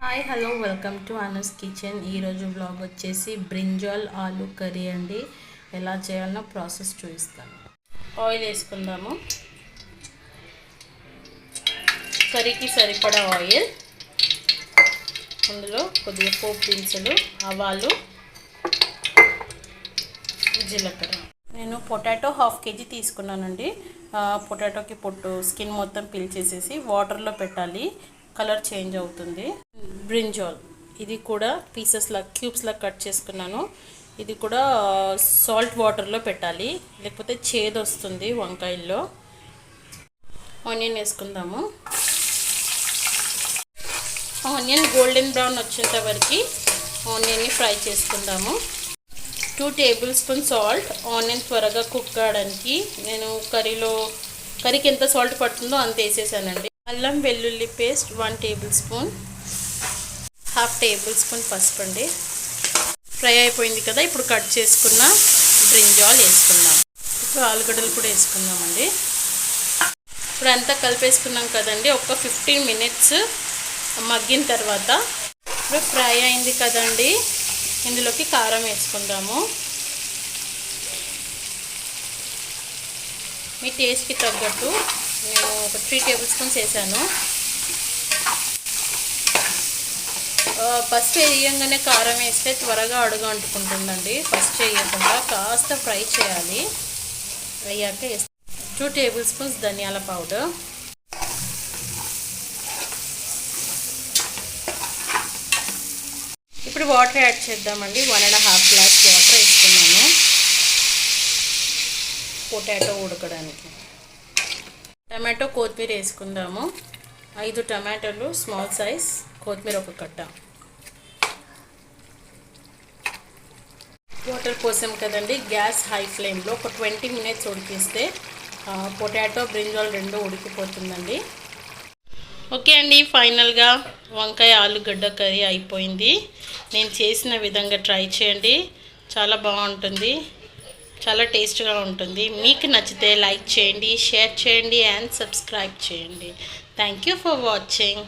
Hi hello welcome to Anas kitchen. ఈరోజు blog వచ్చేసి brinjal ఆలు కర్రీ అండి. ఎలా చేయాలనో ప్రాసెస్ చూపిస్తాను. ఆయిల్ వేసుకుందాము. కర్రీకి సరిపడా ఆయిల్, అందులో కొద్దిగా పోపు దినుసులు, ఆవాలు, జీలకర్ర. నేను పొటాటో 1/2 kg తీసుకున్నానండి. పొటాటోకి పొట్టు స్కిన్ మొత్తం పీల్చేసేసి వాటర్లో పెట్టాలి, కలర్ చేంజ్ అవుతుంది. బ్రింజాల్ ఇది కూడా క్యూబ్స్ లా కట్ చేసుకున్నాను. ఇది కూడా సాల్ట్ వాటర్లో పెట్టాలి, లేకపోతే చేదు వస్తుంది వంకాయల్లో. ఆనియన్ వేసుకుందాము. ఆనియన్ గోల్డెన్ బ్రౌన్ వచ్చేంత వరకు ఆనియన్ని ఫ్రై చేసుకుందాము. 2 tablespoons సాల్ట్. ఆనియన్ త్వరగా కుక్ కావడానికి నేను కర్రీకి ఎంత సాల్ట్ పడుతుందో అంత వేసేసానండి. అల్లం వెల్లుల్లి పేస్ట్ 1 tablespoon, 1/2 tablespoon పసుపు అండి. ఫ్రై అయిపోయింది కదా, ఇప్పుడు కట్ చేసుకున్న బ్రింజాల్ వేసుకుందాం. ఇప్పుడు ఆలుగడ్డలు కూడా వేసుకుందామండి. ఇప్పుడు అంతా కలిపేసుకున్నాం కదండి. ఒక 15 minutes మగ్గిన తర్వాత ఇప్పుడు ఫ్రై అయింది కదండి, ఇందులోకి కారం వేసుకుందాము. మీ టేస్ట్కి తగ్గట్టు నేను ఒక 3 tablespoons వేసాను. పసుపు వేయంగానే కారం వేస్తే త్వరగా అడుగు అంటుకుంటుందండి. పసుపు వేయకుండా కాస్త ఫ్రై చేయాలి. వేయాక 2 tablespoons ధనియాల పౌడర్, ఇప్పుడు వాటర్ యాడ్ చేద్దామండి. 1.5 glass వాటర్ వేసుకున్నాను పొటాటో ఉడకడానికి. టమాటో కొత్తిమీర వేసుకుందాము. 5 టమాటాలు స్మాల్ సైజ్, కొత్తిమీర ఒక కట్ట. వాటర్ పోసాం కదండి, గ్యాస్ హై ఫ్లేమ్లో ఒక 20 minutes ఉడికిస్తే పొటాటో బ్రింజాల్ రెండు ఉడికిపోతుందండి. ఓకే అండి, ఫైనల్గా వంకాయ ఆలుగడ్డ కర్రీ అయిపోయింది. నేను చేసిన విధంగా ట్రై చేయండి, చాలా బాగుంటుంది, చాలా టేస్ట్గా ఉంటుంది. మీకు నచ్చితే లైక్ చేయండి, షేర్ చేయండి అండ్ సబ్స్క్రైబ్ చేయండి. Thank you for watching.